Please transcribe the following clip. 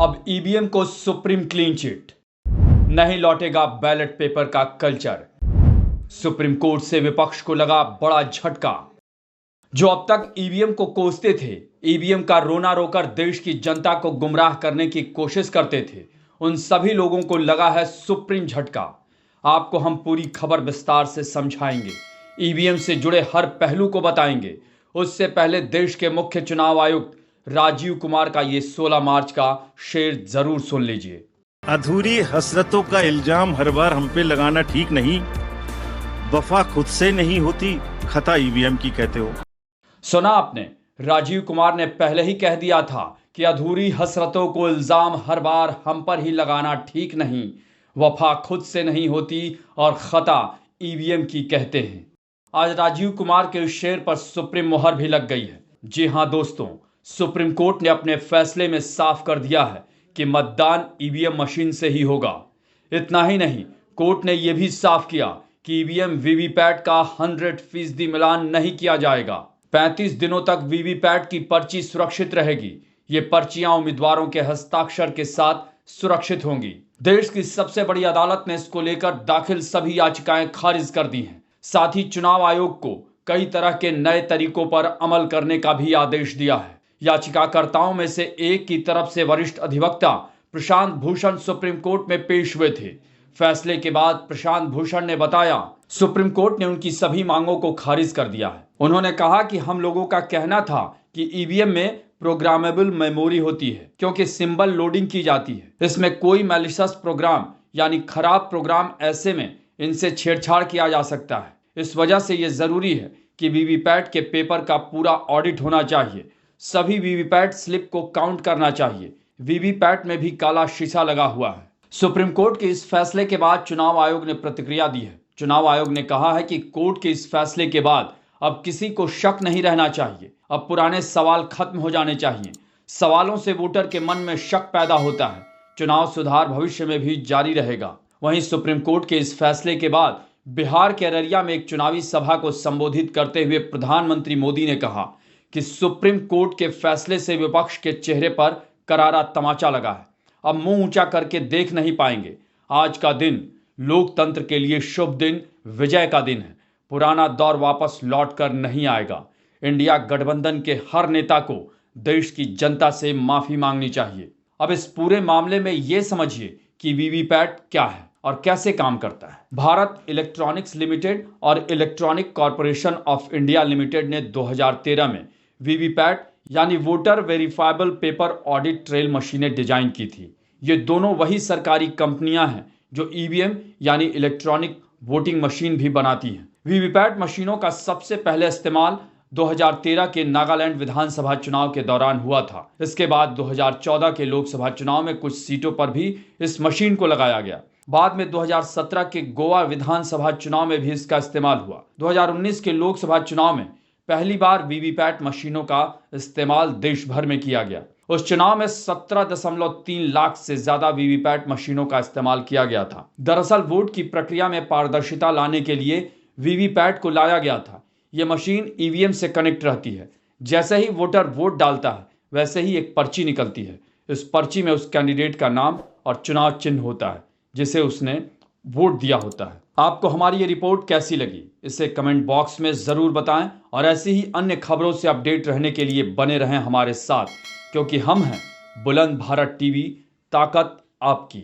अब ईवीएम को supreme clean chit, नहीं लौटेगा बैलेट पेपर का कल्चर। सुप्रीम कोर्ट से विपक्ष को लगा बड़ा झटका। जो अब तक ईवीएम को कोसते थे, ईवीएम का रोना रोकर देश की जनता को गुमराह करने की कोशिश करते थे, उन सभी लोगों को लगा है सुप्रीम झटका। आपको हम पूरी खबर विस्तार से समझाएंगे, ईवीएम से जुड़े हर पहलू को बताएंगे। उससे पहले देश के मुख्य चुनाव आयुक्त राजीव कुमार का ये 16 मार्च का शेर जरूर सुन लीजिए। अधूरी हसरतों का इल्जाम हर बार हम पे लगाना ठीक नहीं। वफा खुद से नहीं होती, खता ईवीएम की कहते हो। सुना आपने, राजीव कुमार ने पहले ही कह दिया था कि अधूरी हसरतों को इल्जाम हर बार हम पर ही लगाना ठीक नहीं, वफा खुद से नहीं होती और खता ईवीएम की कहते हैं। आज राजीव कुमार के इस शेर पर सुप्रीम मोहर भी लग गई है। जी हां दोस्तों, सुप्रीम कोर्ट ने अपने फैसले में साफ कर दिया है कि मतदान ईवीएम मशीन से ही होगा। इतना ही नहीं, कोर्ट ने यह भी साफ किया कि ईवीएम वीवीपैट का 100% मिलान नहीं किया जाएगा। 35 दिनों तक वीवीपैट की पर्ची सुरक्षित रहेगी। ये पर्चियां उम्मीदवारों के हस्ताक्षर के साथ सुरक्षित होंगी। देश की सबसे बड़ी अदालत ने इसको लेकर दाखिल सभी याचिकाएं खारिज कर दी हैं। साथ ही चुनाव आयोग को कई तरह के नए तरीकों पर अमल करने का भी आदेश दिया है। याचिकाकर्ताओं में से एक की तरफ से वरिष्ठ अधिवक्ता प्रशांत भूषण सुप्रीम कोर्ट में पेश हुए थे। फैसले के बाद प्रशांत भूषण ने बताया, सुप्रीम कोर्ट ने उनकी सभी मांगों को खारिज कर दिया है। उन्होंने कहा कि हम लोगों का कहना था कि ईवीएम में प्रोग्रामेबल मेमोरी होती है, क्योंकि सिंबल लोडिंग की जाती है। इसमें कोई मैलिशियस प्रोग्राम यानी खराब प्रोग्राम, ऐसे में इनसे छेड़छाड़ किया जा सकता है। इस वजह से यह जरूरी है कि वीवीपैट के पेपर का पूरा ऑडिट होना चाहिए। सभी वीवीपैट स्लिप को काउंट करना चाहिए। वीवीपैट में भी काला शीशा लगा हुआ है। सुप्रीम कोर्ट के इस फैसले के बाद चुनाव आयोग ने प्रतिक्रिया दी है। चुनाव आयोग ने कहा है कि कोर्ट के इस फैसले के बाद अब किसी को शक नहीं रहना चाहिए। अब पुराने सवाल खत्म हो जाने चाहिए। सवालों से वोटर के मन में शक पैदा होता है। चुनाव सुधार भविष्य में भी जारी रहेगा। वहीं सुप्रीम कोर्ट के इस फैसले के बाद बिहार के अररिया में एक चुनावी सभा को संबोधित करते हुए प्रधानमंत्री मोदी ने कहा कि सुप्रीम कोर्ट के फैसले से विपक्ष के चेहरे पर करारा तमाचा लगा है। अब मुंह ऊंचा करके देख नहीं पाएंगे। आज का दिन लोकतंत्र के लिए शुभ दिन, विजय का दिन है। पुराना दौर वापस लौट कर नहीं आएगा। इंडिया गठबंधन के हर नेता को देश की जनता से माफी मांगनी चाहिए। अब इस पूरे मामले में यह समझिए कि वीवीपैट क्या है और कैसे काम करता है। भारत इलेक्ट्रॉनिक्स लिमिटेड और electronic corporation of India limited ने 2013 में वीवीपैट यानी voter verifiable paper audit trail मशीनें डिजाइन की थी। ये दोनों वही सरकारी कंपनियां हैं जो ईवीएम यानी इलेक्ट्रॉनिक वोटिंग मशीन भी बनाती हैं। वीवीपैट मशीनों का सबसे पहले इस्तेमाल 2013 के नागालैंड विधानसभा चुनाव के दौरान हुआ था। इसके बाद 2014 के लोकसभा चुनाव में कुछ सीटों पर भी इस मशीन को लगाया गया। बाद में 2017 के गोवा विधानसभा चुनाव में भी इसका इस्तेमाल हुआ। 2019 के लोकसभा चुनाव में पहली बार वीवीपैट मशीनों का इस्तेमाल देश भर में किया गया। उस चुनाव में 17.3 लाख से ज्यादा वीवीपैट मशीनों का इस्तेमाल किया गया था। दरअसल वोट की प्रक्रिया में पारदर्शिता लाने के लिए वीवीपैट को लाया गया था। यह मशीन ईवीएम से कनेक्ट रहती है। जैसे ही वोटर वोट डालता है, वैसे ही एक पर्ची निकलती है। इस पर्ची में उस कैंडिडेट का नाम और चुनाव चिन्ह होता है जिसे उसने वोट दिया होता है। आपको हमारी ये रिपोर्ट कैसी लगी, इसे कमेंट बॉक्स में ज़रूर बताएं और ऐसी ही अन्य खबरों से अपडेट रहने के लिए बने रहें हमारे साथ, क्योंकि हम हैं बुलंद भारत टीवी, ताकत आपकी।